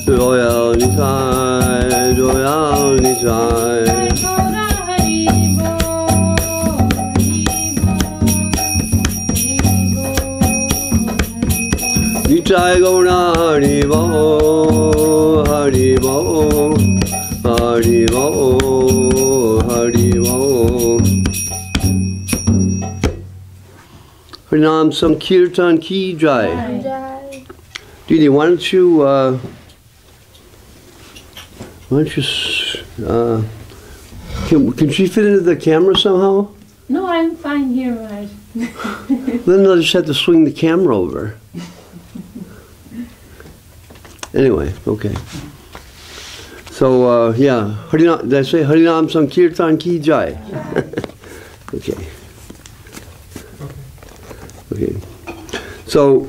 Royal Nitai, Royal Nitai. Nitai Gaura Haribo, Haribo, Haribo, Haribo. Harinam Sankirtan Ki Jai. Didi, why don't you can she fit into the camera somehow? No, I'm fine here, Maharaj. Then I'll just have to swing the camera over. Anyway, okay. So, yeah, Harinam, did I say Harinam Sankirtan Ki Jai? Okay. Okay. So,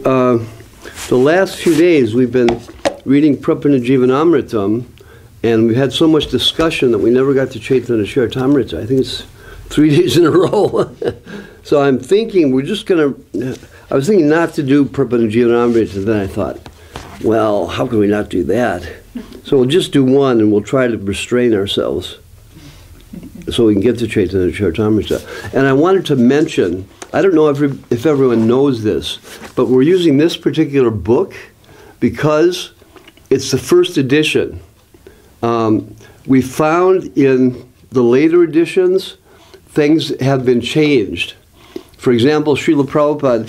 the last few days we've been reading Chaitanya-charitamrta, and we've had so much discussion that we never got to Chaitanya-charitamrta. I think it's 3 days in a row. So I'm thinking we're just going to, I was thinking not to do Chaitanya-charitamrta, and then I thought, well, how can we not do that? So we'll just do one, and we'll try to restrain ourselves so we can get to Chaitanya-charitamrta. And I wanted to mention, I don't know if everyone knows this, but we're using this particular book because it's the first edition. We found in the later editions, things have been changed. For example, Srila Prabhupada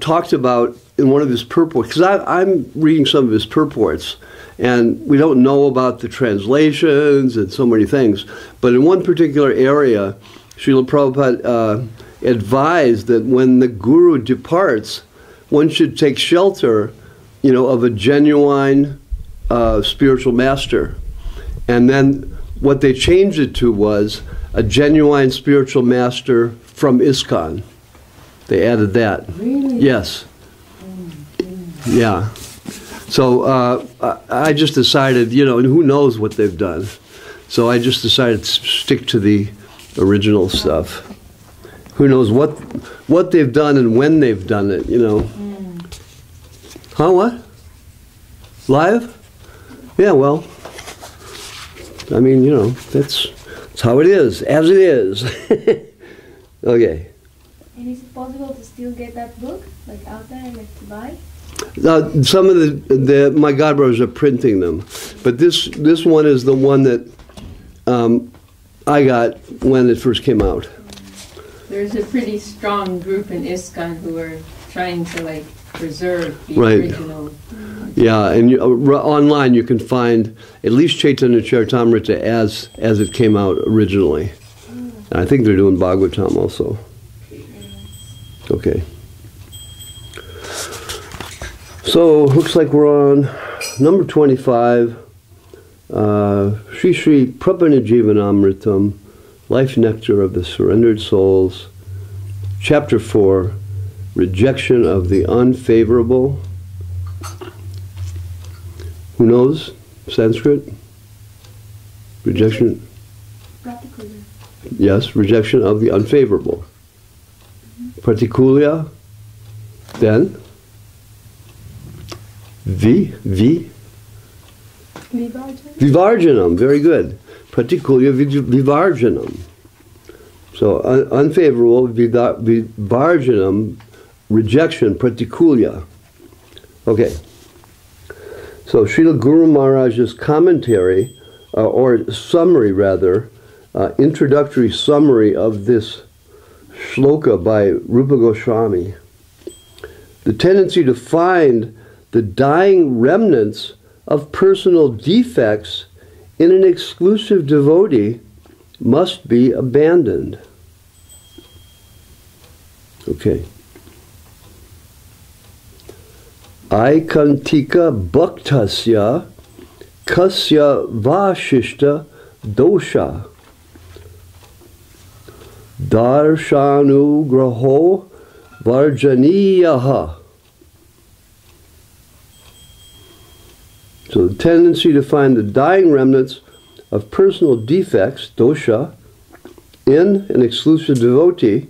talked about in one of his purports, because I'm reading some of his purports, and we don't know about the translations and so many things, but in one particular area, Srila Prabhupada advised that when the guru departs, one should take shelter, you know, of a genuine spiritual master. And then what they changed it to was a genuine spiritual master from ISKCON. They added that. Really? Yes. Yeah. So I just decided, you know, and who knows what they've done. So I just decided to stick to the original stuff. Who knows what they've done and when they've done it, you know. Huh, what? Live? Yeah, well, I mean, you know, that's how it is, as it is. Okay. And is it possible to still get that book, like out there, like to buy? Some of my godbrothers are printing them, but this one is the one that I got when it first came out. There's a pretty strong group in ISKCON who are trying to like preserve the Right. original. Yeah, and online you can find at least Chaitanya-charitamrta as it came out originally. And I think they're doing Bhagavatam also. Okay. So, looks like we're on number 25, Sri Sri Prabhupada Life Nectar of the Surrendered Souls, Chapter 4, Rejection of the Unfavorable. Who knows Sanskrit? Rejection? Pratikulya. Yes, rejection of the unfavorable. Pratikulya, then Vivarjanam, very good. Pratikulya Vivarjanam. So unfavorable, Vivarjanam, rejection, Pratikulya. Okay. So Srila Guru Maharaj's commentary, or summary rather, introductory summary of this shloka by Rupa Goswami. The tendency to find the dying remnants of personal defects in an exclusive devotee must be abandoned. Okay. Aikantika bhaktasya kasya vashishta dosha darshanu graho varjaniyaha. So the tendency to find the dying remnants of personal defects, dosha, in an exclusive devotee,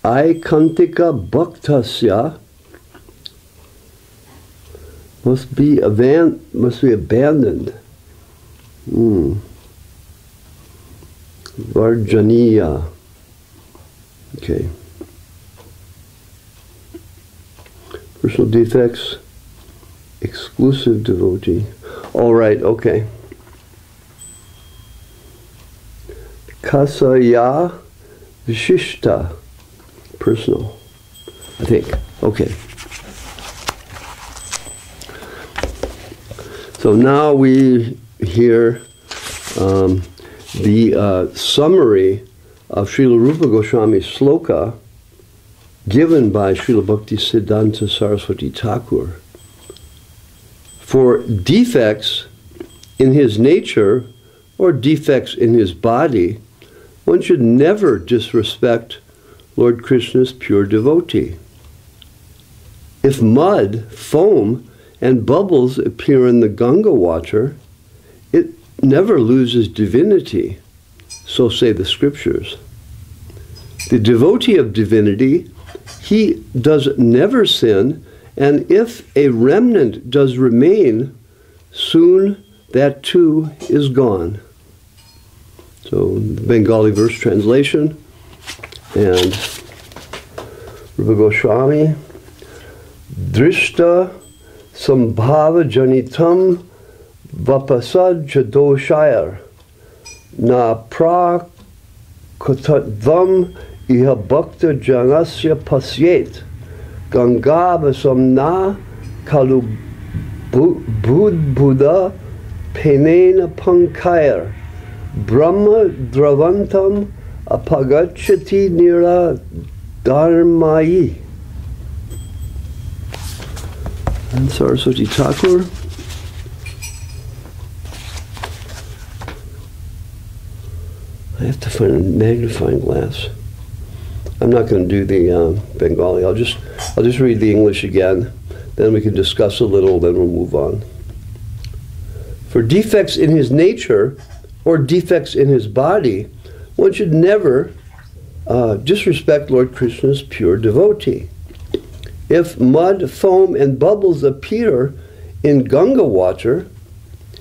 aikantika bhaktasya, Must be abandoned. Varjaniya. Okay. Personal defects, exclusive devotee. All right, okay. Kasaya Vishishta. Personal, I think. Okay. So now we hear the summary of Srila Rupa Goswami's sloka given by Srila Bhakti Siddhanta Saraswati Thakur. For defects in his nature or defects in his body, one should never disrespect Lord Krishna's pure devotee. If mud, foam, and bubbles appear in the Ganga water, it never loses divinity, so say the scriptures. The devotee of divinity, he does never sin, and if a remnant does remain, soon that too is gone. So, the Bengali verse translation, and Rupa Goswami, Drishta Sambhava Janitam Vapasad Jadoshayar Na Prakatadvam Iha Bhakta Janasya Pasyet Ganga Vasamna Kalu Buddha Penena Pankayar Brahma Dravantam Apagachati Nira Dharmayi. And Saraswati Thakur. I have to find a magnifying glass. I'm not going to do the Bengali. I'll just read the English again. Then we can discuss a little. Then we'll move on. For defects in his nature or defects in his body, one should never disrespect Lord Krishna's pure devotee. If mud, foam, and bubbles appear in Ganga water,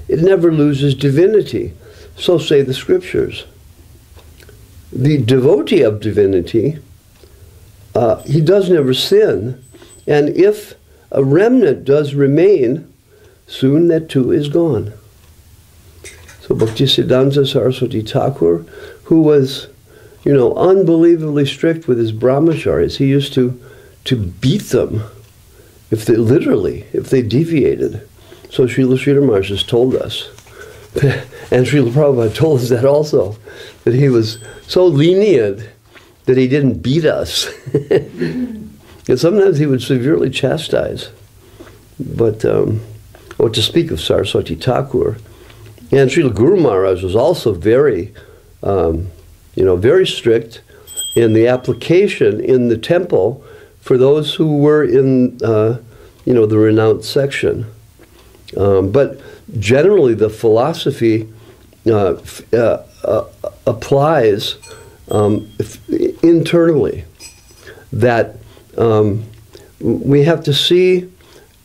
it never loses divinity. So say the scriptures. The devotee of divinity, he does never sin, and if a remnant does remain, soon that too is gone. So Bhaktisiddhanta Saraswati Thakur, who was, unbelievably strict with his brahmacharis, he used to beat them if they deviated. So Srila Sridhar Maharaj has told us, and Srila Prabhupada told us that also, that he was so lenient that he didn't beat us. And sometimes he would severely chastise. But, to speak of Saraswati Thakur, and Srila Guru Maharaj was also very, very strict in the application in the temple for those who were in, the renounced section. But generally the philosophy applies internally, that we have to see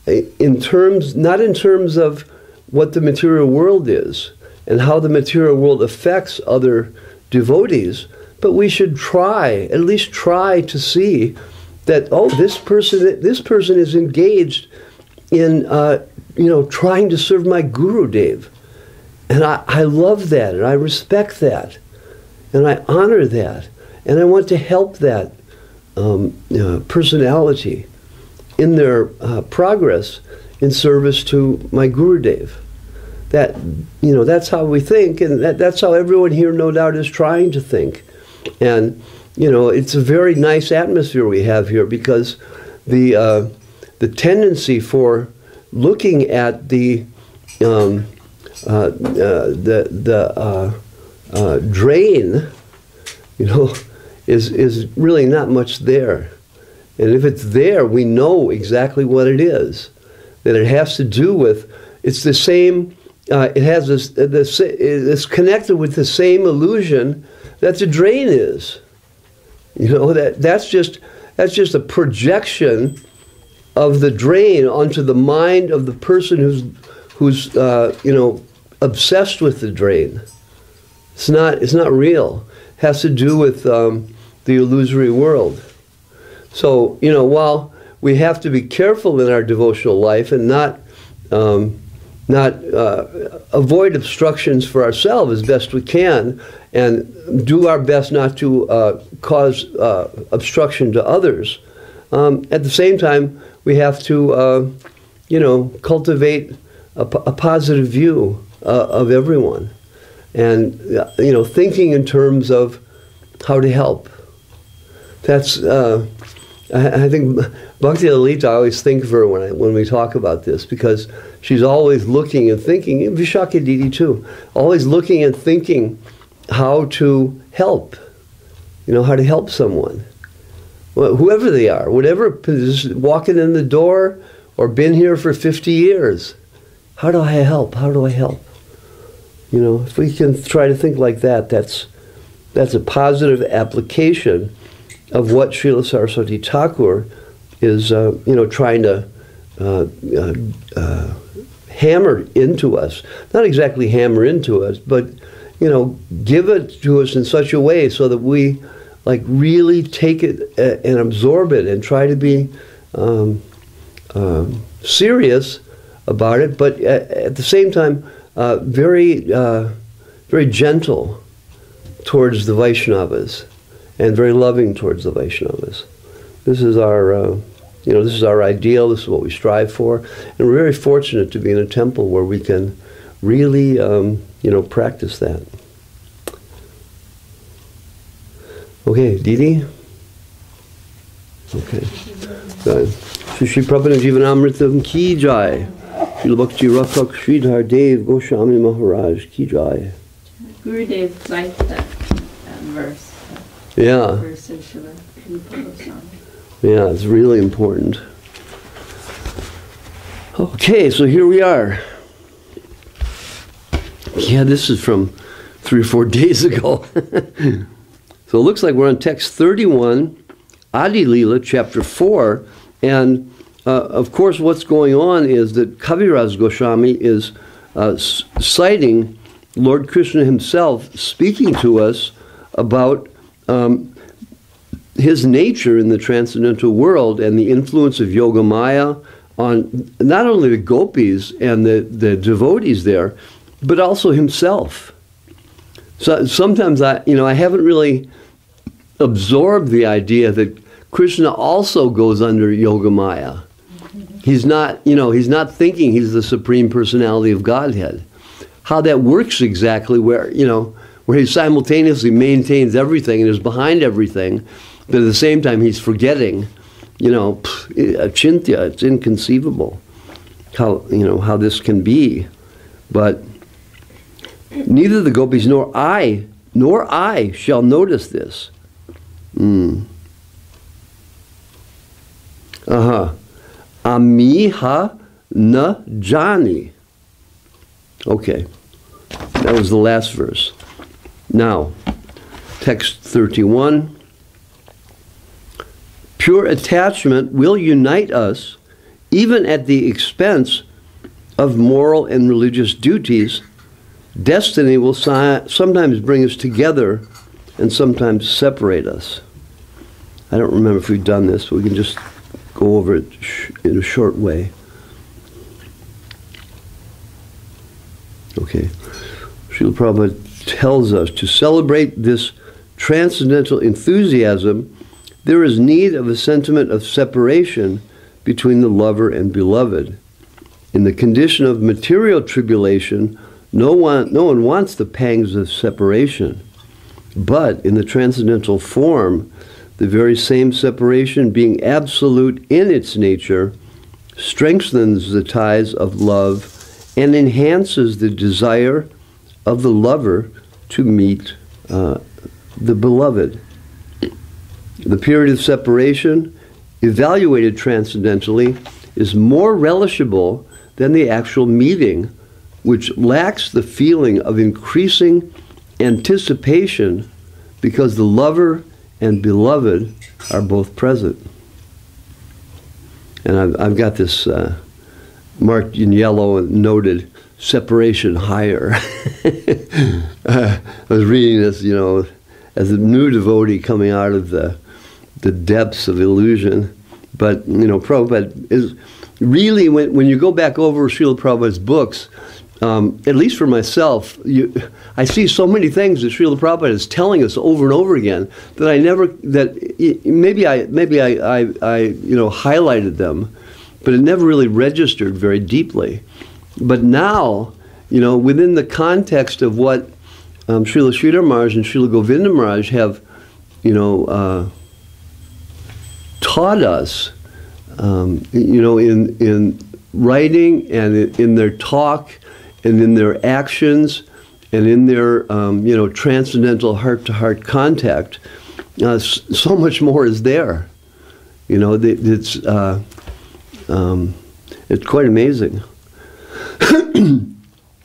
not in terms of what the material world is and how the material world affects other devotees, but we should at least try to see that, this person is engaged in, trying to serve my Gurudev. And I love that, and I respect that, and I honor that, and I want to help that personality in their progress in service to my Gurudev. That's how we think, and that's how everyone here, no doubt, is trying to think. And it's a very nice atmosphere we have here, because the tendency for looking at the drain, is really not much there. And if it's there, we know exactly what it is. That it has to do with, it's the same. It has it's connected with the same illusion that the drain is. That's just a projection of the drain onto the mind of the person who's you know, obsessed with the drain. It's not real. It has to do with the illusory world. So, you know, while we have to be careful in our devotional life and not avoid obstructions for ourselves as best we can, and do our best not to cause obstruction to others, at the same time, we have to, you know, cultivate a positive view of everyone, and you know, thinking in terms of how to help. That's I think Bhakti-lila, I always think of her when we talk about this, because she's always looking and thinking, Vishakha Didi too, always looking and thinking how to help, you know, how to help someone. Whoever they are, whatever position, walking in the door or been here for 50 years. How do I help? How do I help? You know, if we can try to think like that, that's a positive application of what Srila Saraswati Thakur is, you know, trying to hammer into us. Not exactly hammer into us, but, you know, give it to us in such a way so that we, like, really take it and absorb it and try to be serious about it, but at the same time, very gentle towards the Vaishnavas and very loving towards the Vaishnavas. This is our, you know, this is our ideal. This is what we strive for, and we're very fortunate to be in a temple where we can really, you know, practice that. Okay, Didi? Okay. Shri Prabhupada Jivanamritam ki jai. Srila Bhakti Rakshak Sridhar Dev Goswami Maharaj ki jai. Gurudev liked that verse. Yeah. Verse of Srila Rupa Goswami. Yeah, it's really important. Okay, so here we are. Yeah, this is from 3 or 4 days ago. So it looks like we're on text 31, Adi-lila, chapter 4, and of course what's going on is that Kaviraj Goswami is citing Lord Krishna himself speaking to us about his nature in the transcendental world and the influence of Yogamaya on not only the gopis and the devotees there, but also himself. So sometimes I haven't really absorbed the idea that Krishna also goes under Yogamaya. He's not, he's not thinking he's the Supreme Personality of Godhead. How that works exactly, where he simultaneously maintains everything and is behind everything, but at the same time he's forgetting, achintya, it's inconceivable how this can be. But neither the gopis nor I shall notice this. Amiha na jani. Okay, that was the last verse. Now, text 31. Pure attachment will unite us even at the expense of moral and religious duties. Destiny will sometimes bring us together and sometimes separate us. I don't remember if we've done this, but we can just go over it in a short way. Okay. Srila Prabhupada tells us to celebrate this transcendental enthusiasm, there is need of a sentiment of separation between the lover and beloved. In the condition of material tribulation, no one wants the pangs of separation. But in the transcendental form, the very same separation, being absolute in its nature, strengthens the ties of love and enhances the desire of the lover to meet the beloved. The period of separation, evaluated transcendentally, is more relishable than the actual meeting, which lacks the feeling of increasing anticipation because the lover and beloved are both present. And I've got this marked in yellow and noted, separation higher. I was reading this, you know, as a new devotee coming out of the depths of illusion. But, you know, Prabhupada is really, when you go back over Srila Prabhupada's books, at least for myself, I see so many things that Srila Prabhupada is telling us over and over again that I never, that maybe I you know, highlighted them, but it never really registered very deeply. But now, you know, within the context of what Srila Sridhar Maharaj and Srila Govinda Maharaj have, you know, taught us, you know, in writing and in their talk and in their actions and in their, you know, transcendental heart-to-heart contact, so much more is there. You know, it's quite amazing.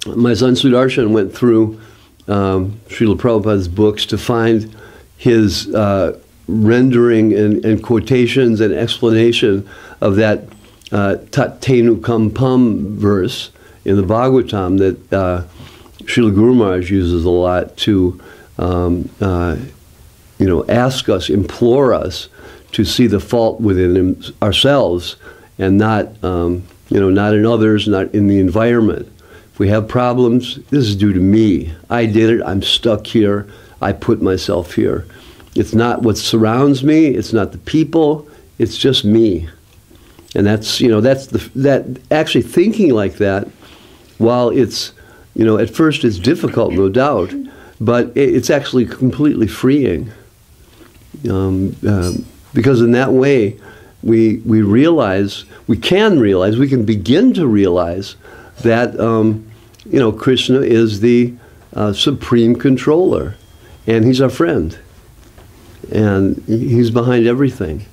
My son Sudarshan went through Srila Prabhupada's books to find his rendering and quotations and explanation of that Tat Tenu Kam Pam verse in the Bhagavatam that Srila Guru Maharaj uses a lot to you know, ask us, implore us to see the fault within ourselves and not you know, not in others, not in the environment. If we have problems, this is due to me. I did it, I'm stuck here, I put myself here. It's not what surrounds me, it's not the people, it's just me. And that's, you know, that actually thinking like that, while it's, you know, at first it's difficult, no doubt, but it's actually completely freeing. Because in that way, we realize, we can begin to realize that, you know, Krishna is the supreme controller, and he's our friend, and he's behind everything.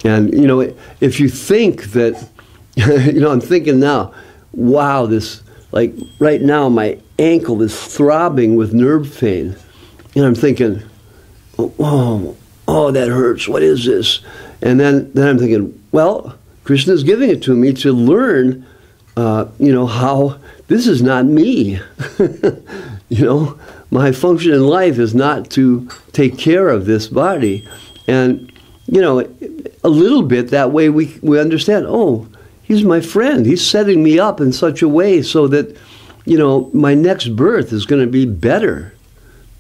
And, you know, if you think that, you know, I'm thinking now, wow, this, like, right now my ankle is throbbing with nerve pain, and I'm thinking, oh, that hurts, what is this? And then I'm thinking, well, Krishna's giving it to me to learn, you know, how this is not me. You know, my function in life is not to take care of this body. And, you know, a little bit that way we understand, oh, he's my friend. He's setting me up in such a way so that, you know, my next birth is going to be better.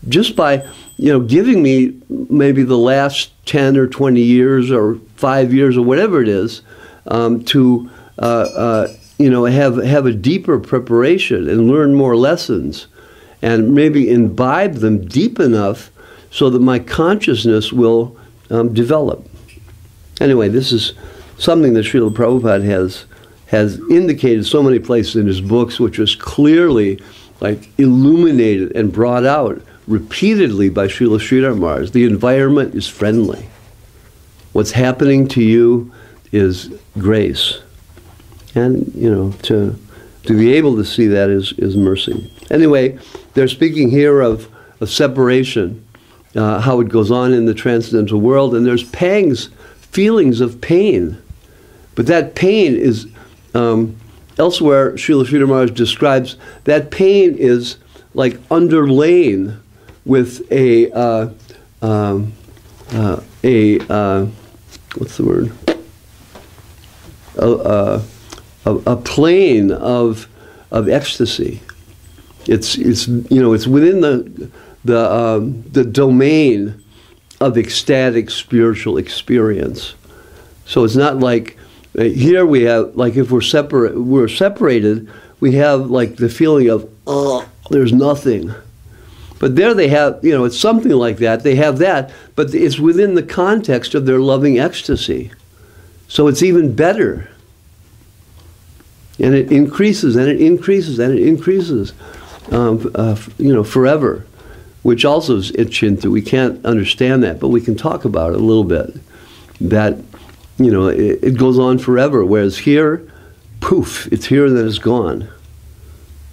Just by, you know, giving me maybe the last 10 or 20 years or 5 years or whatever it is, to, you know, have a deeper preparation and learn more lessons and maybe imbibe them deep enough so that my consciousness will develop. Anyway, this is something that Srila Prabhupada has indicated so many places in his books, which was clearly like illuminated and brought out repeatedly by Srila Sridhar Maharaj. The environment is friendly. What's happening to you is grace. And, you know, to be able to see that is mercy. Anyway, they're speaking here of separation, how it goes on in the transcendental world, and there's pangs, feelings of pain. But that pain is, elsewhere, Srila Sridhar Maharaj describes, that pain is like underlain with a what's the word? A plane of ecstasy. It's you know, it's within the domain of ecstatic spiritual experience. So it's not like here we have, like, if we're separated, we have like the feeling of, oh, there's nothing. But there they have, you know, it's something like that. They have that, but it's within the context of their loving ecstasy. So it's even better. And it increases, and it increases, and it increases, you know, forever, which also is Chinta. We can't understand that, but we can talk about it a little bit. That, you know, it goes on forever, whereas here, poof, it's here and then it's gone.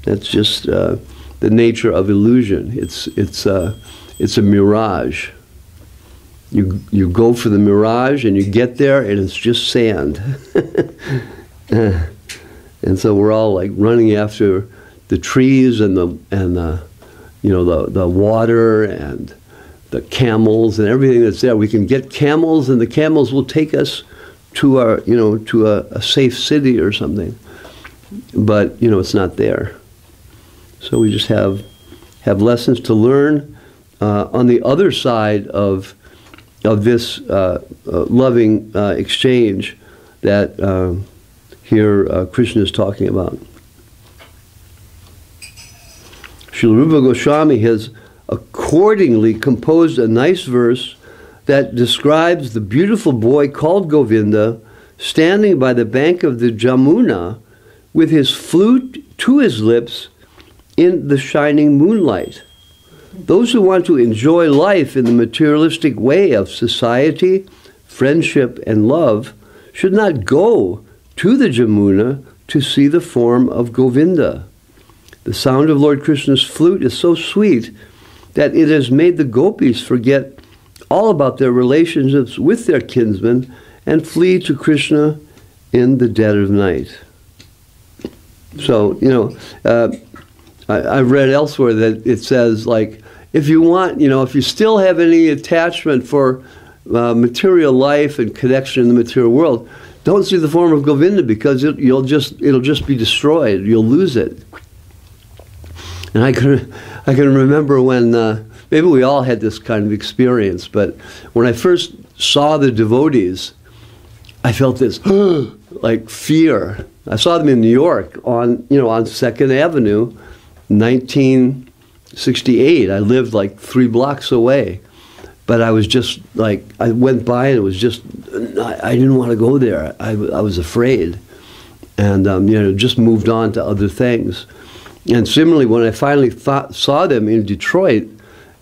That's just the nature of illusion. It's a mirage. you go for the mirage, and you get there, and it's just sand. And so we're all like running after the trees and the water and the camels and everything that's there. We can get camels, and the camels will take us to our to a safe city or something. But it's not there. So we just have lessons to learn on the other side of this loving exchange that here Krishna is talking about. Srila Rupa Goswami has accordingly composed a nice verse that describes the beautiful boy called Govinda standing by the bank of the Jamuna with his flute to his lips in the shining moonlight. Those who want to enjoy life in the materialistic way of society, friendship, and love should not go to the Jamuna to see the form of Govinda. The sound of Lord Krishna's flute is so sweet that it has made the gopis forget all about their relationships with their kinsmen and flee to Krishna in the dead of night. So, I've read elsewhere that it says, like, if you want, if you still have any attachment for material life and connection in the material world, don't see the form of Govinda, because it'll just be destroyed. You'll lose it. And I can remember when maybe we all had this kind of experience, but when I first saw the devotees, I felt this like fear. I saw them in New York on 2nd Avenue, 1968. I lived like 3 blocks away. But I was just like, I went by and it was just, I didn't want to go there. I was afraid. And, just moved on to other things. And similarly, when I finally saw them in Detroit,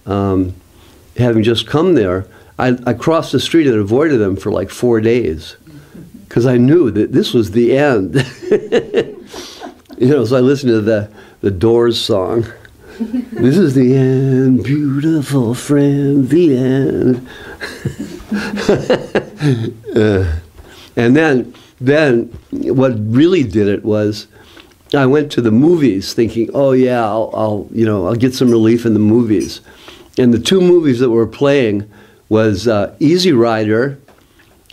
having just come there, I crossed the street and avoided them for like 4 days. Because I knew that this was the end. So I listened to the Doors song. This is the end, beautiful friend, the end. And then what really did it was, I went to the movies thinking, oh yeah, I'll get some relief in the movies. And the 2 movies that were playing was Easy Rider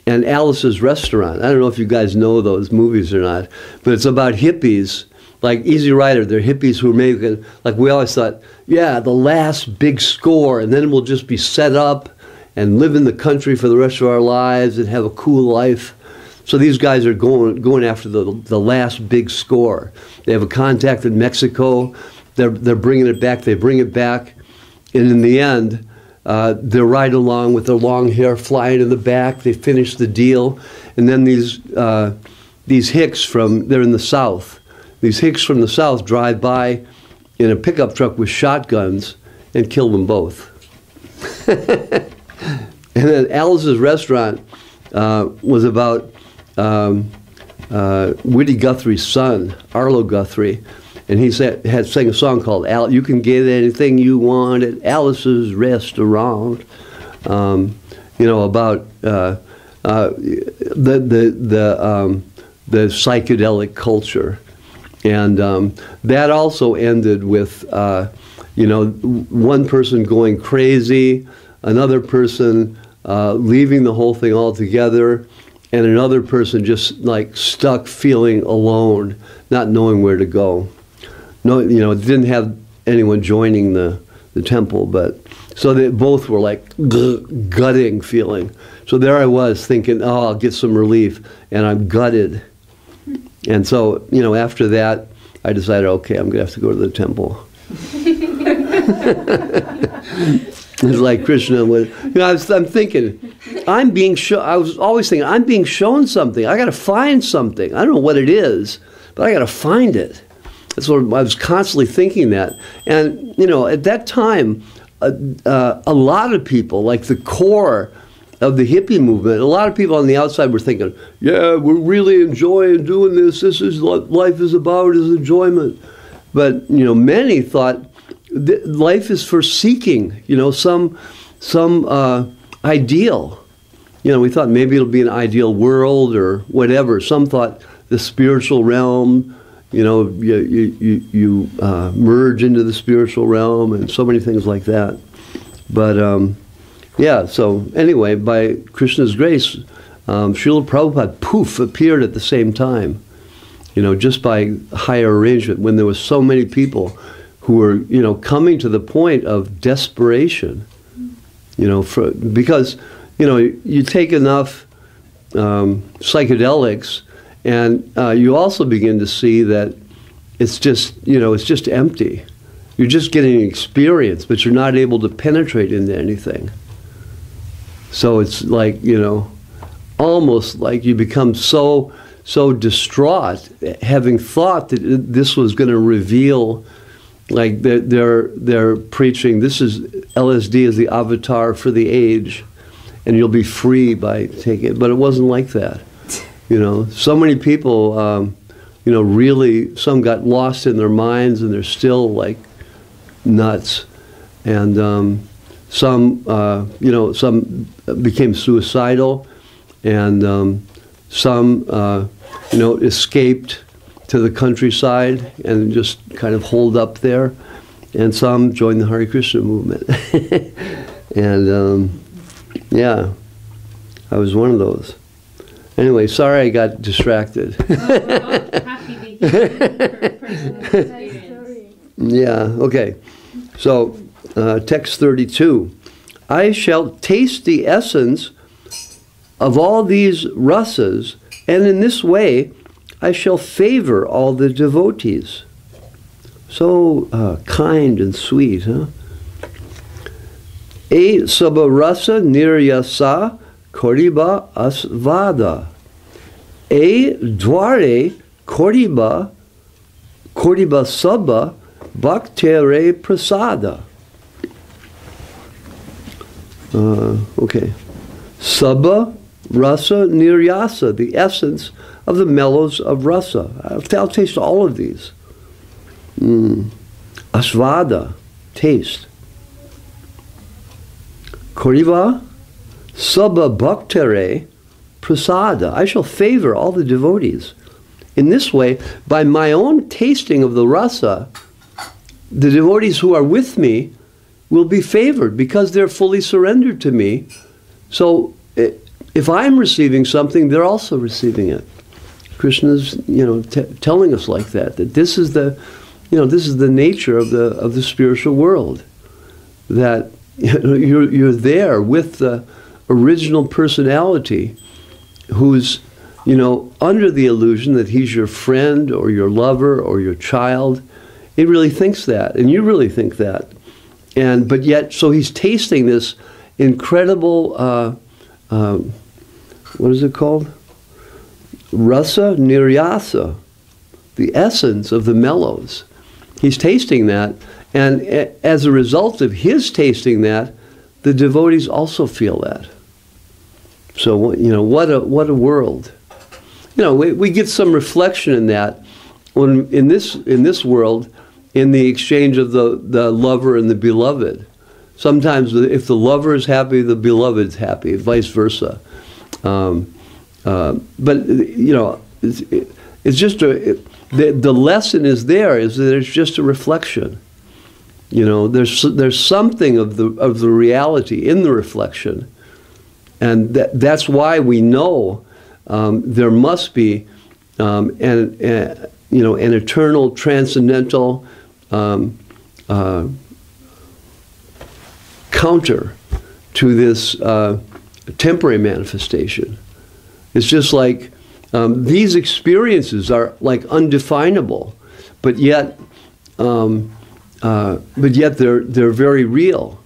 and Alice's Restaurant. I don't know if you guys know those movies or not, but it's about hippies. Like Easy Rider, they're hippies who are making, like we always thought, yeah, the last big score, and then we'll just be set up and live in the country for the rest of our lives and have a cool life. So these guys are going after the last big score. They have a contact in Mexico. They're bringing it back. They bring it back, and in the end, they're right along with their long hair flying in the back. They finish the deal, and then these hicks they're in the South. These hicks from the South drive by in a pickup truck with shotguns and kill them both. And then Alice's Restaurant was about Woody Guthrie's son, Arlo Guthrie, and he sang a song called "You Can Get Anything You Want at Alice's Restaurant," about the psychedelic culture. And that also ended with, one person going crazy, another person leaving the whole thing altogether, and another person just like stuck feeling alone, not knowing where to go. No, didn't have anyone joining the temple, but so they both were like gutting feeling. So there I was thinking, oh, I'll get some relief, and I'm gutted. And so, after that, I decided, okay, I'm going to have to go to the temple. It's like Krishna was, I'm thinking, I was always thinking, I'm being shown something. I got to find something. I don't know what it is, but I got to find it. That's what I was constantly thinking that. And, at that time, a lot of people, like the core of the hippie movement, a lot of people on the outside were thinking, yeah, we're really enjoying doing this. This is what life is about, is enjoyment. But, many thought life is for seeking, some ideal. You know, we thought maybe it'll be an ideal world or whatever. Some thought the spiritual realm, you know, you merge into the spiritual realm and so many things like that. But yeah, so anyway, by Krishna's grace, Srila Prabhupada, poof, appeared at the same time. You know, just by higher arrangement, when there was so many people who were, you know, coming to the point of desperation. You know, because, you know, you take enough psychedelics, and you also begin to see that it's just, you know, it's just empty. You're just getting an experience, but you're not able to penetrate into anything. So it's like, you know, almost like you become so distraught, having thought that this was going to reveal, like they're preaching, this is LSD is the avatar for the age, and you'll be free by taking it. But it wasn't like that. You know, so many people, you know, really, some got lost in their minds and they're still like nuts. And some, you know, some became suicidal, and some, you know, escaped to the countryside and just kind of holed up there. And some joined the Hare Krishna movement. And yeah, I was one of those. Anyway, sorry I got distracted. Happy to hear your personal experience. Yeah, okay. So, text 32. I shall taste the essence of all these rasas, and in this way I shall favor all the devotees. So kind and sweet, huh? E sabarasa niryasa koriba asvada. E dware koriba sabba bhaktere prasada. Okay. Sabba rasa niryasa, the essence of the mellows of rasa. I'll taste all of these. Asvada, taste. Koriva, sabba bhaktere prasada. I shall favor all the devotees. In this way, by my own tasting of the rasa, the devotees who are with me will be favored because they're fully surrendered to me. So if I'm receiving something, they're also receiving it. Krishna's, you know, telling us like that this is the, you know, this is the nature of the spiritual world. That, you know, you're there with the original personality, who's, you know, under the illusion that he's your friend or your lover or your child. He really thinks that, and you really think that, but yet, so he's tasting this incredible. What is it called? Rasa niryasa, the essence of the mellows. He's tasting that, and as a result of his tasting that, the devotees also feel that. So, you know, what a world. You know, we get some reflection in that when in this world, in the exchange of the lover and the beloved. Sometimes if the lover is happy, the beloved's happy, vice versa. But, you know, it's just the lesson is that it's just a reflection. You know, there's something of the reality in the reflection, and that's why we know there must be an eternal, transcendental counter to this temporary manifestation. It's just like these experiences are like undefinable, but yet they're very real.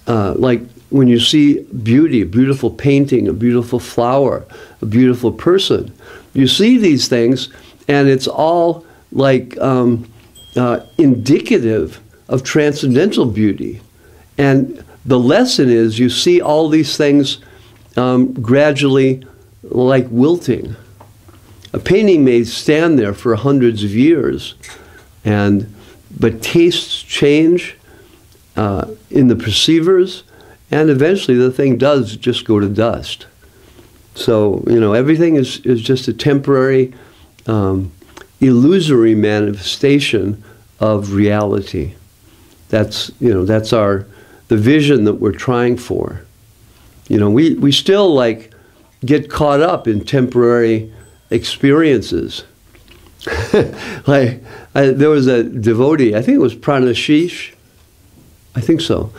Like when you see beauty, a beautiful painting, a beautiful flower, a beautiful person, you see these things, and it's all like indicative of transcendental beauty. And the lesson is you see all these things gradually like wilting. A painting may stand there for hundreds of years, but tastes change in the perceivers, and eventually the thing does just go to dust. So, you know, everything is just a temporary, illusory manifestation of reality. That's, you know, that's the vision that we're trying for. You know, we still, like, get caught up in temporary experiences. Like, there was a devotee, I think it was Pranashish, I think so,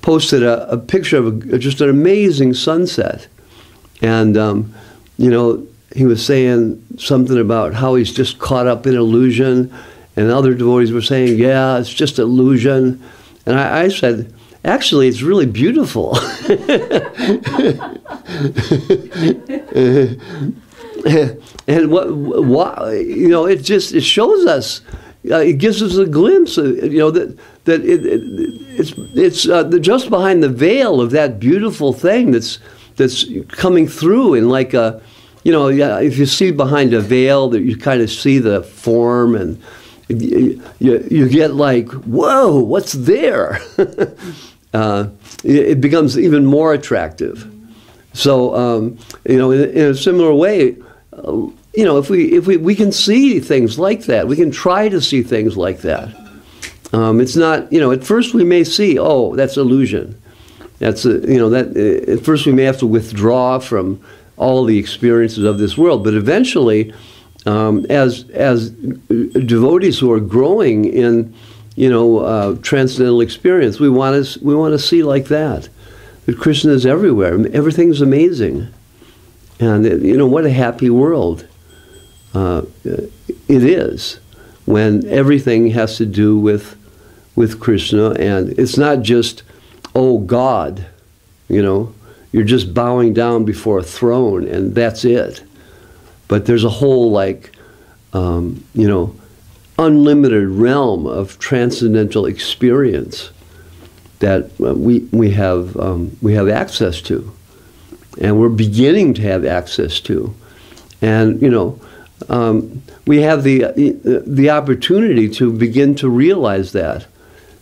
posted a picture of just an amazing sunset. And, you know, he was saying something about how he's just caught up in illusion, and other devotees were saying, yeah, it's just illusion. And I said, actually, it's really beautiful. And what you know, it shows us, it gives us a glimpse, you know, that it's just behind the veil of that beautiful thing that's coming through in, like a, you know, if you see behind a veil, that you kind of see the form, and you get like, whoa, what's there? It becomes even more attractive. So, you know, in a similar way, you know, if we can see things like that, we can try to see things like that. It's not, you know, at first we may see, oh, that's illusion. That's, you know, that at first we may have to withdraw from all the experiences of this world, but eventually, as devotees who are growing in, you know, transcendental experience, we want to see like that Krishna is everywhere. Everything's amazing, and you know, what a happy world it is when everything has to do with Krishna, and it's not just, oh God, you know, you're just bowing down before a throne and that's it. But there's a whole, like, you know, unlimited realm of transcendental experience that we have access to, and we're beginning to have access to, and you know, we have the opportunity to begin to realize that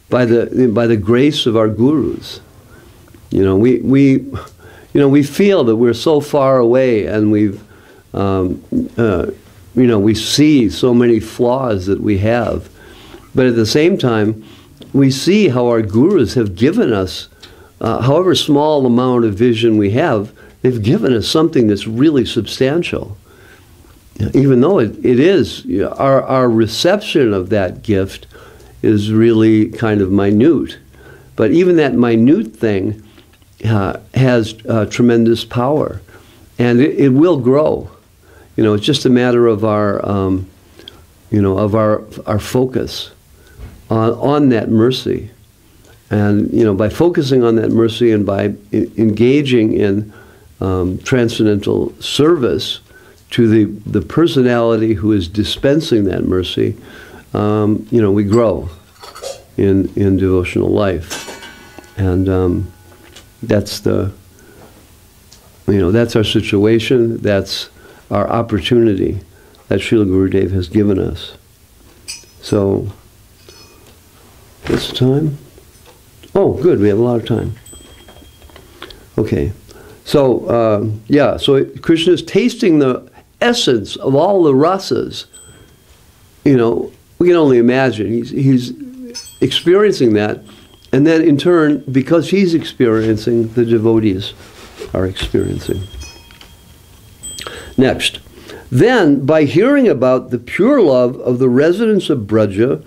by the grace of our gurus. You know, we feel that we're so far away, and we've you know, we see so many flaws that we have, but at the same time, we see how our gurus have given us, however small amount of vision we have, they've given us something that's really substantial. Even though it is, you know, our reception of that gift is really kind of minute. But even that minute thing has tremendous power, and it will grow. You know, it's just a matter of our, you know, of our focus on that mercy. And, you know, by focusing on that mercy and by engaging in transcendental service to the personality who is dispensing that mercy, you know, we grow in devotional life. And that's the, you know, that's our situation, that's our opportunity that Srila Gurudev has given us. So, what's the time? Oh, good, we have a lot of time. Okay, so, yeah, so Krishna is tasting the essence of all the rasas. You know, we can only imagine. He's experiencing that, and then in turn, because he's experiencing, the devotees are experiencing. Next, then, by hearing about the pure love of the residents of Braja,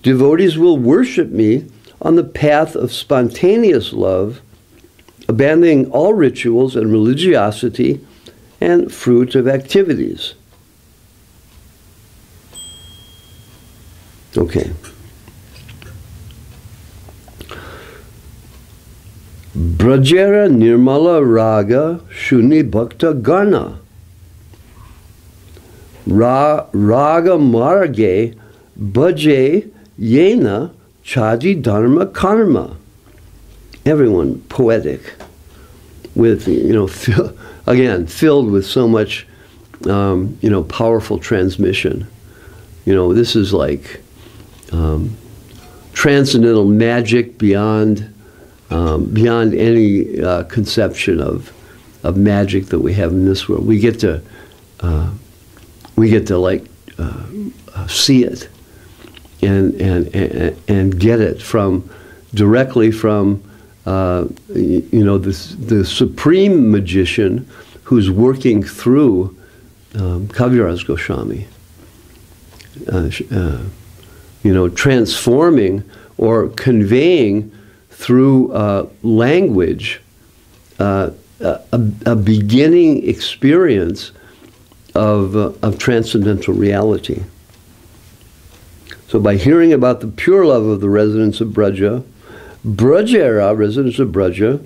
devotees will worship me on the path of spontaneous love, abandoning all rituals and religiosity and fruit of activities. Okay. Brajera nirmala raga shuni bhakta gana. Raga marge bhaje yena chadi dharma karma. Everyone poetic, with, you know, again, filled with so much, you know, powerful transmission. You know, this is like transcendental magic beyond beyond any conception of magic that we have in this world. We get to like see it and get it directly from the supreme magician who's working through Kaviraj Goswami, transforming or conveying through language a beginning experience of transcendental reality. So by hearing about the pure love of the residents of Braja, Brajera, residents of Braja,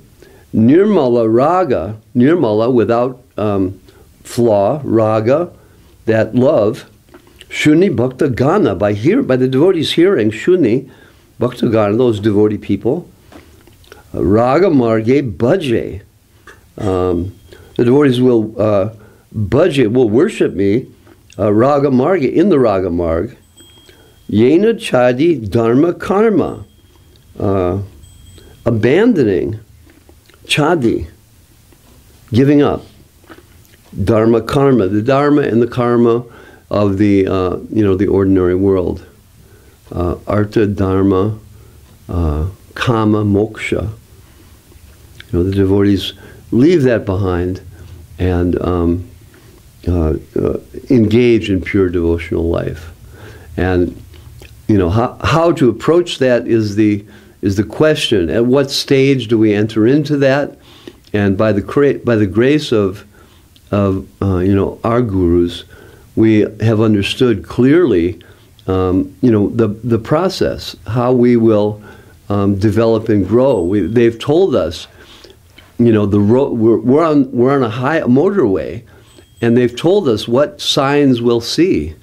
Nirmala Raga, Nirmala without flaw, Raga, that love, Shuni Bhakta Gana, by the devotees hearing Shuni Bhakta Gana, those devotee people, Raga Marge Bhaje, the devotees will Bhaje, will worship me, Raga Marge, in the Raga Marg, Yena Chadi Dharma Karma, abandoning Chadi, giving up Dharma Karma, the Dharma and the Karma of the the ordinary world, Artha Dharma, Kama Moksha. The devotees leave that behind and engage in pure devotional life. And how to approach that is the question. At what stage do we enter into that? And by the grace of our gurus, we have understood clearly the process, how we will develop and grow. They've told us, the road, we're on a high motorway, and they've told us what signs we'll see,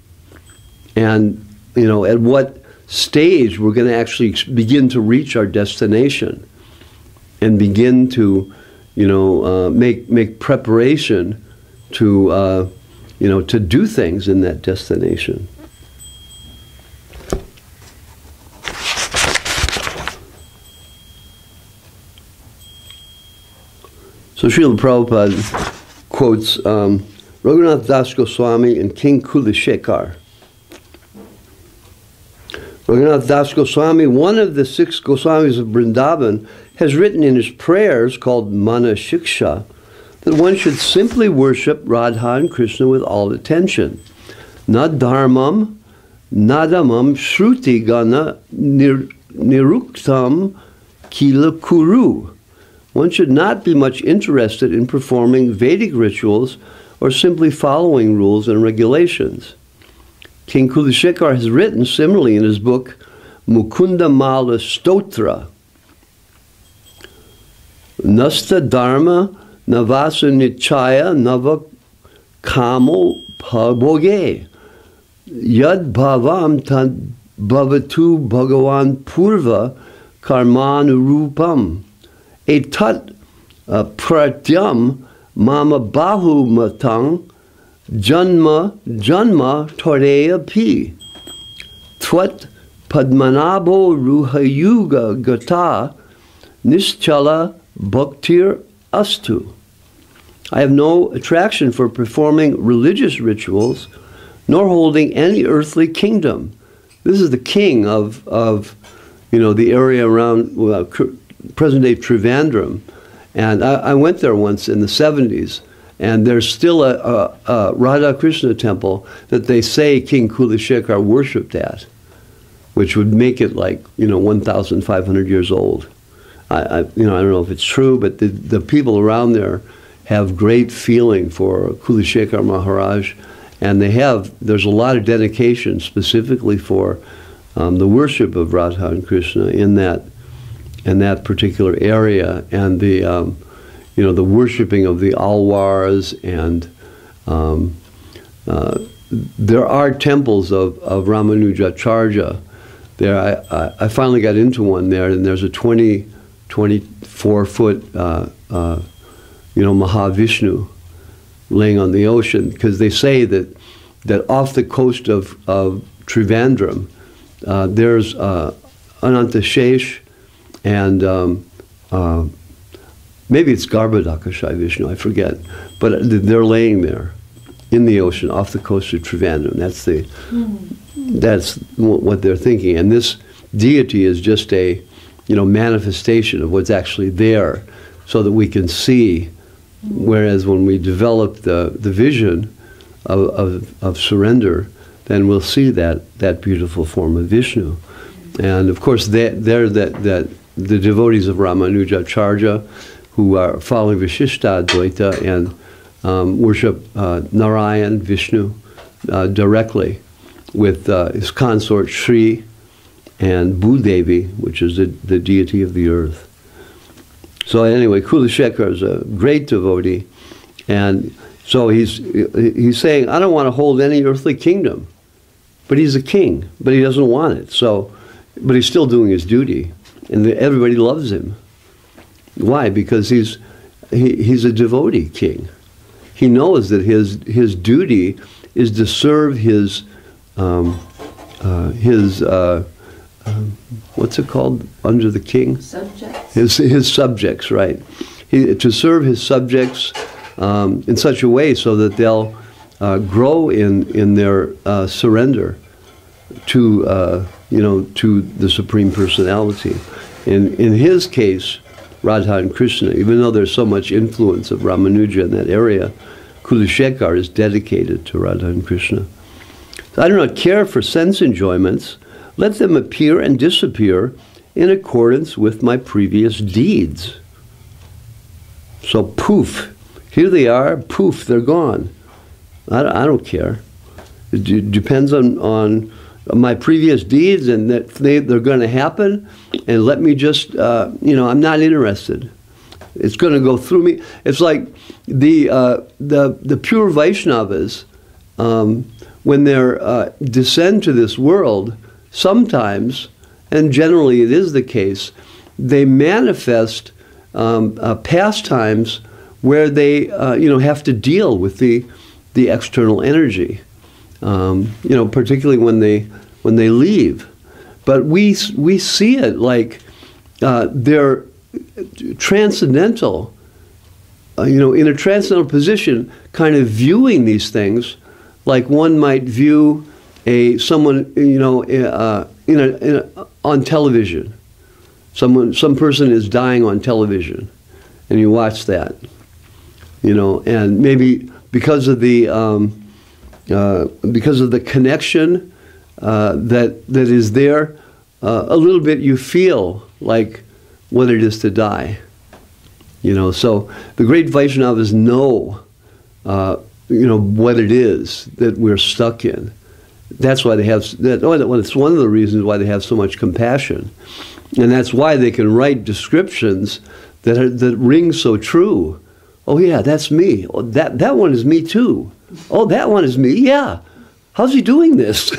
and at what stage we're going to actually begin to reach our destination, and begin to make preparation to to do things in that destination. So Srila Prabhupada quotes Raghunath Das Goswami and King Kulishekar. Raghunath Das Goswami, one of the 6 Goswamis of Vrindavan, has written in his prayers called Mana Shiksha that one should simply worship Radha and Krishna with all attention. Na dharmam, nadamam, shruti gana, niruktam, kila kuru. One should not be much interested in performing Vedic rituals or simply following rules and regulations. King Kulishekar has written similarly in his book Mukunda Mala Stotra, Nasta Dharma Navasa Nichaya Nava Kamo Pabhoge Yad Bhavam Tad Bhavatu Bhagavan Purva Karmanurupam Etat Pratyam Mama Bahu Matang Janma Toreya Pi Twat Padmanabho Ruhayuga Gata Nischala Bhaktir Astu. I have no attraction for performing religious rituals, nor holding any earthly kingdom. This is the king of the area around present-day Trivandrum. And I went there once in the 70s, and there's still a Radha Krishna temple that they say King Kulishekar worshipped at, which would make it like 1,500 years old. I don't know if it's true, but the people around there have great feeling for Kulishekar Maharaj, and there's a lot of dedication specifically for the worship of Radha and Krishna in that particular area, and the the worshiping of the Alwars, and there are temples of Ramanujacharya there. I finally got into one there, and there's a 24-foot Mahavishnu laying on the ocean, because they say that off the coast of Trivandrum there's Anantashesh and maybe it's Garbhodakashayi Vishnu, I forget, but they're laying there in the ocean off the coast of Trivandrum. That's what they're thinking, and this deity is just a manifestation of what's actually there, so that we can see. Whereas when we develop the vision of surrender, then we'll see that beautiful form of Vishnu. And of course, they're the devotees of Ramanujacharya, who are following Vishishta Advaita and worship Narayan, Vishnu, directly with his consort Shri and Bhudevi, which is the deity of the earth. So anyway, Kulashekar is a great devotee, and so he's saying, I don't want to hold any earthly kingdom, but he's a king, but he doesn't want it. So, but he's still doing his duty, and everybody loves him. Why? Because he's a devotee king. He knows that his duty is to serve his what's it called under the king? Subjects. His subjects, right? To serve his subjects in such a way so that they'll grow in their surrender to to the Supreme Personality. In his case, Radha and Krishna, even though there's so much influence of Ramanuja in that area, Kulashekar is dedicated to Radha and Krishna. So I do not care for sense enjoyments. Let them appear and disappear in accordance with my previous deeds. So poof, here they are, poof, they're gone. I don't care. It depends on my previous deeds, and that they're going to happen, and let me just, I'm not interested. It's going to go through me. It's like the pure Vaishnavas, when they descend to this world, sometimes, and generally it is the case, they manifest pastimes where they, have to deal with the external energy. Particularly when they leave, but we see it like they're transcendental. In a transcendental position, kind of viewing these things like one might view someone on television. Some person is dying on television, and you watch that, and maybe because of the connection that is there, a little bit you feel like what it is to die. So the great Vaishnavas know, what it is that we're stuck in. That's why they have that. It's one of the reasons why they have so much compassion, and that's why they can write descriptions that ring so true. Oh yeah, that's me. Oh, that one is me too. Oh, that one is me. Yeah. How's he doing this?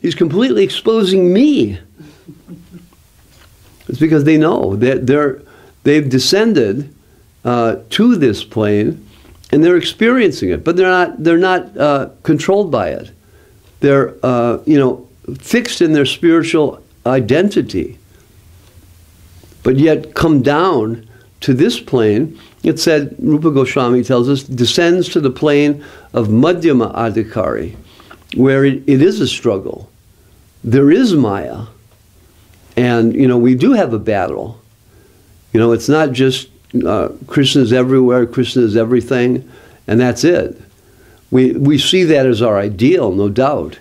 He's completely exposing me. It's because they know that they've descended to this plane, and they're experiencing it, but they're not controlled by it. They're fixed in their spiritual identity, but yet come down to this plane. It said, Rupa Goswami tells us, descends to the plane of Madhyama Adhikari, where it is a struggle. There is Maya, and we do have a battle. It's not just Krishna's everywhere, Krishna is everything, and that's it. We see that as our ideal, no doubt,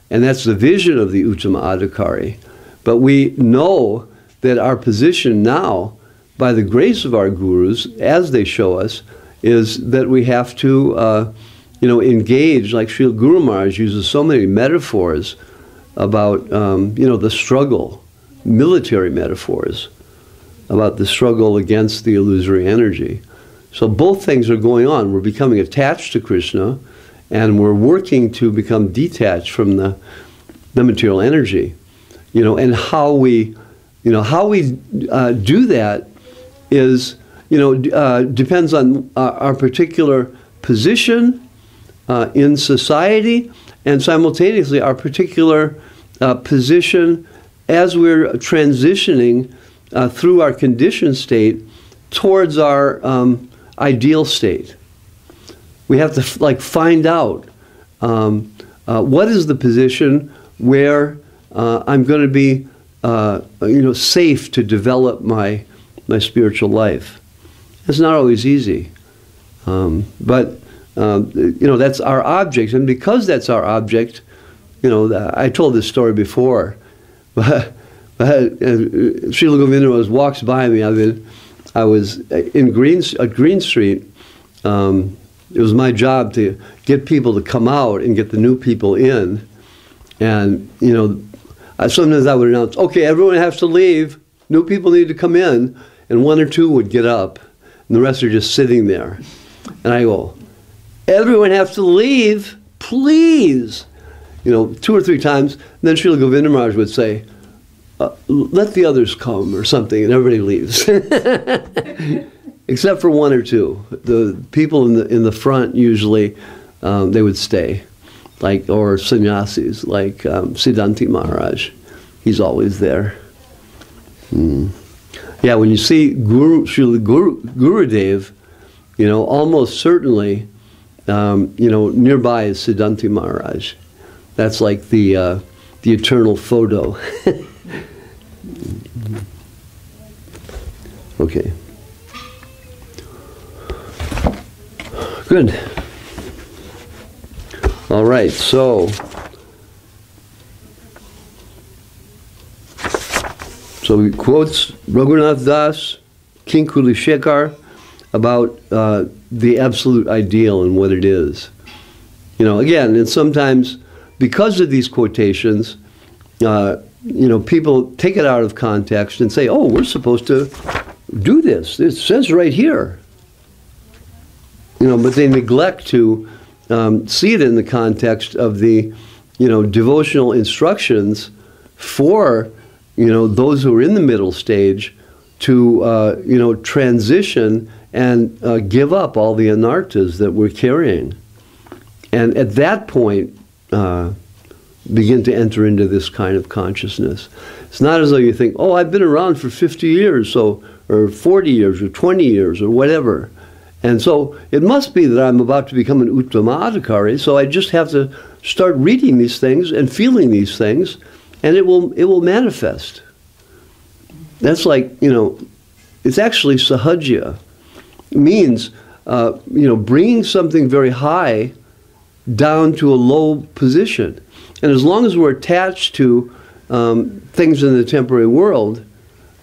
and that's the vision of the Uttama Adhikari. But we know that our position now, by the grace of our gurus, as they show us, is that we have to, engage, like Srila Guru Maharaj uses so many metaphors about, the struggle, military metaphors, about the struggle against the illusory energy. So both things are going on. We're becoming attached to Krishna, and we're working to become detached from the material energy. And how we do that is, depends on our particular position in society, and simultaneously our particular position as we're transitioning through our conditioned state towards our ideal state. We have to find out what is the position where I'm going to be safe to develop my spiritual life. It's not always easy, but that's our object, and because that's our object, I told this story before. But Srila Govinda walks by me. I was in Green Street. It was my job to get people to come out and get the new people in. And, sometimes I would announce, okay, everyone has to leave. New people need to come in. And one or two would get up, and the rest are just sitting there. And I go, everyone has to leave, please. 2 or 3 times. And then Srila Govinda Maharaj would say, let the others come or something, and everybody leaves. Except for 1 or 2. The people in the front usually they would stay, or sannyasis like Siddhanti Maharaj. He's always there. Yeah, when you see Gurudev, almost certainly, nearby is Siddhanti Maharaj. That's like the eternal photo. Okay. Good. All right, so he quotes Raghunath Das, King Kulishekar, about the absolute ideal and what it is. Again, and sometimes because of these quotations, people take it out of context and say, oh, we're supposed to do this. It says right here. But they neglect to see it in the context of the, devotional instructions for, those who are in the middle stage to, transition and give up all the anarthas that we're carrying. And at that point, begin to enter into this kind of consciousness. It's not as though you think, oh, I've been around for 50 years, or 40 years, or 20 years, or whatever. And so it must be that I'm about to become an Uttama Adhikari, so I just have to start reading these things and feeling these things, and it will manifest. That's like, it's actually sahajya. It means, bringing something very high down to a low position. And as long as we're attached to things in the temporary world,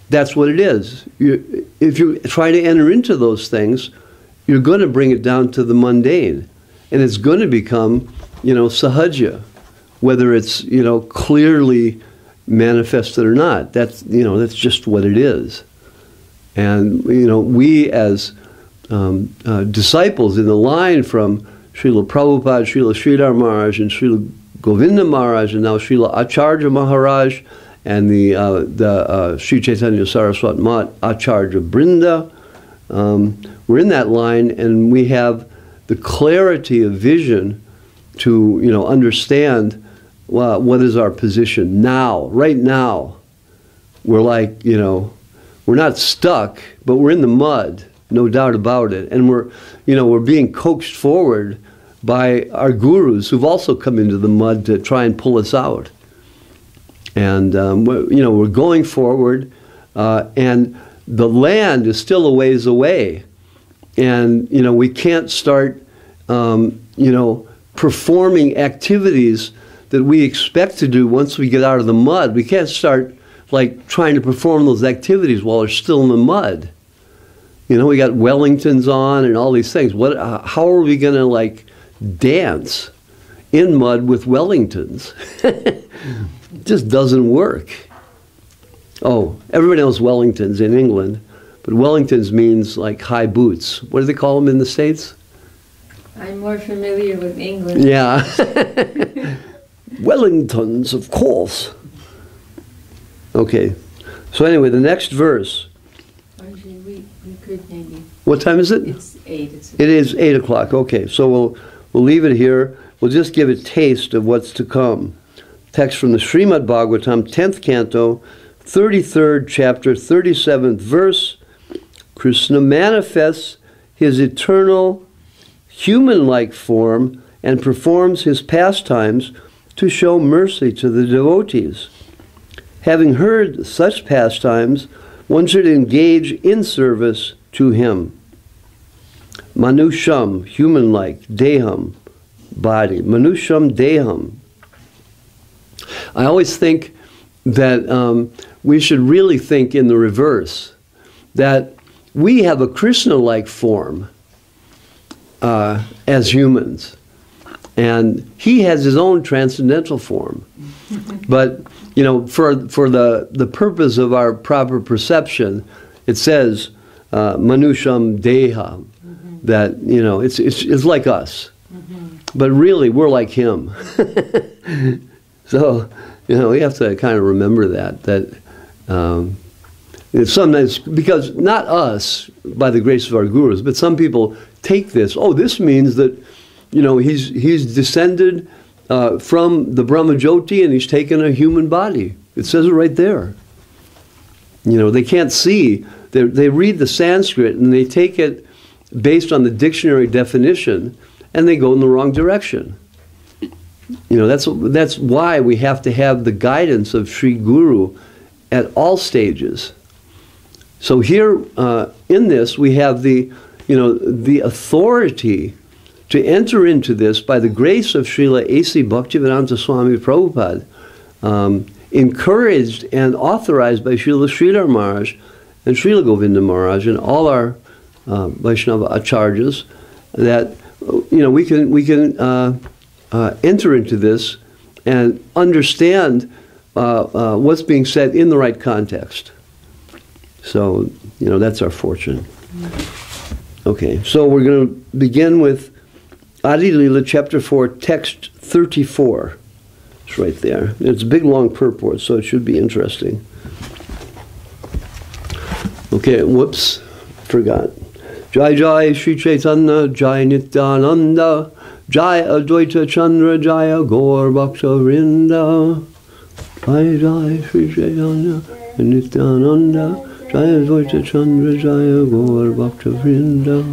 that's what it is. If you try to enter into those things, you're going to bring it down to the mundane. And it's going to become, sahajya, whether it's, clearly manifested or not. That's just what it is. And, we as disciples in the line from Srila Prabhupada, Srila Sridhar Maharaj, and Srila Govinda Maharaj, and now Srila Acharya Maharaj, and the Sri Chaitanya Saraswat Mat Acharya Brinda. We're in that line, and we have the clarity of vision to, understand what is our position now, right now. We're like, we're not stuck, but we're in the mud, no doubt about it. And we're being coaxed forward by our gurus who've also come into the mud to try and pull us out. And, we're going forward, and the land is still a ways away. And, we can't start, performing activities that we expect to do once we get out of the mud. We can't start, trying to perform those activities while they're still in the mud. We got Wellingtons on and all these things. How are we going to, dance in mud with Wellingtons? It just doesn't work. Oh, everybody knows Wellingtons in England, but Wellingtons means high boots. What do they call them in the States? I'm more familiar with England. Yeah. Wellingtons, of course. Okay. So anyway, the next verse. We could maybe. What time is it? It's 8. It is 8 o'clock. Okay. So we'll leave it here. We'll just give a taste of what's to come. Text from the Srimad Bhagavatam, 10th canto, 33rd chapter, 37th verse, Krishna manifests his eternal human-like form and performs his pastimes to show mercy to the devotees. Having heard such pastimes, one should engage in service to him. Manusham, human-like, deham, body. Manusham deham. I always think that we should really think in the reverse, that we have a Krishna-like form as humans, and he has his own transcendental form. But, you know, for the purpose of our proper perception, it says manusham deha, that, you know, it's like us. But really, we're like him. So, you know, we have to kind of remember that sometimes, because not us, by the grace of our gurus, but some people take this, oh, this means that, you know, he's descended from the Brahmajyoti and he's taken a human body. It says it right there. You know, they can't see. They read the Sanskrit and they take it based on the dictionary definition, and they go in the wrong direction. You know, that's why we have to have the guidance of Sri Guru at all stages. So here in this we have the authority to enter into this by the grace of Srila A.C. Bhaktivedanta Swami Prabhupada, encouraged and authorized by Srila Sridhar Maharaj and Srila Govinda Maharaj and all our Vaishnava acharyas, that you know we can enter into this and understand what's being said in the right context. So, you know, that's our fortune. Okay, so we're going to begin with Adi-lila, chapter 4, text 34. It's right there. It's a big, long purport, so it should be interesting. Okay, whoops, forgot. Jai Jai Sri Chaitanya, Jai Nityananda, Jai Advaita Chandra, Jaya Gaur Bhakta Vrinda. Jai Jai Sri Chaitanya, Nityananda, Jaya Advaita Chandra, Jaya Gaur Bhakta Vrinda.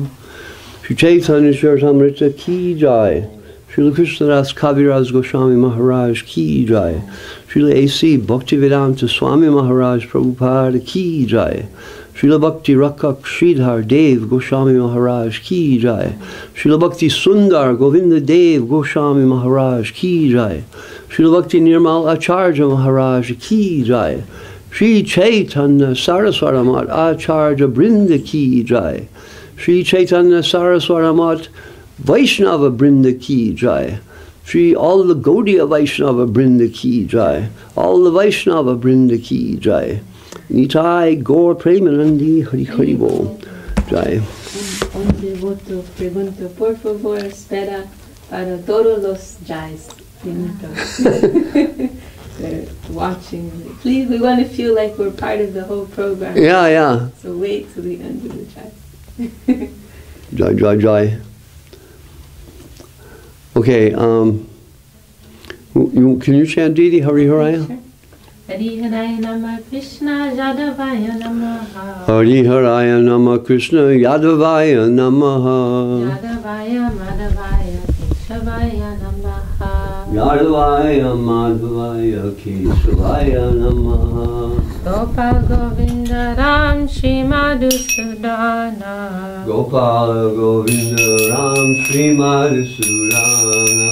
Sri Chaitanya-charitamrta ki jai. Srila Krishna Das Kaviraj Goswami Maharaj ki jai. Srila A.C. Bhaktivedanta Swami Maharaj Prabhupada ki jai. Srila Bhakti Rakak Sridhar Dev Goswami Maharaj ki jai. Srila Bhakti Sundar Govinda Dev Goswami Maharaj ki jai. Srila Bhakti Nirmal Acharya Maharaj ki jai. Sri Chaitanya-charitamrta Acharya Brinda ki jai. Sri Chaitanya-charitamrta Vaishnava Brinda ki jai. Sri all the Gaudiya Vaishnava Brinda ki jai. All the Vaishnava Brinda ki jai. Nitai Gaur Premanandi Hari Hari Bol Jai. Un devoto pregunto, por favor, espera para todos los jais. They're watching. Please, we want to feel like we're part of the whole program. Yeah, yeah. So wait till the end of the jai. Jai, jai, jai. Okay, can you chant Didi Hari Haraya? Sure. Hari Haraya Nama Krishna Yadavaya Namaha. Hari Haraya Nama Krishna Yadavaya Namaha. Yadavaya Madhavaya Keshavaya Namaha. Yadavaya Madhavaya Keshavaya Namaha. Gopal Govinda Ram Shri Madhusudana. Gopal Govinda Ram Shri Madhusudana.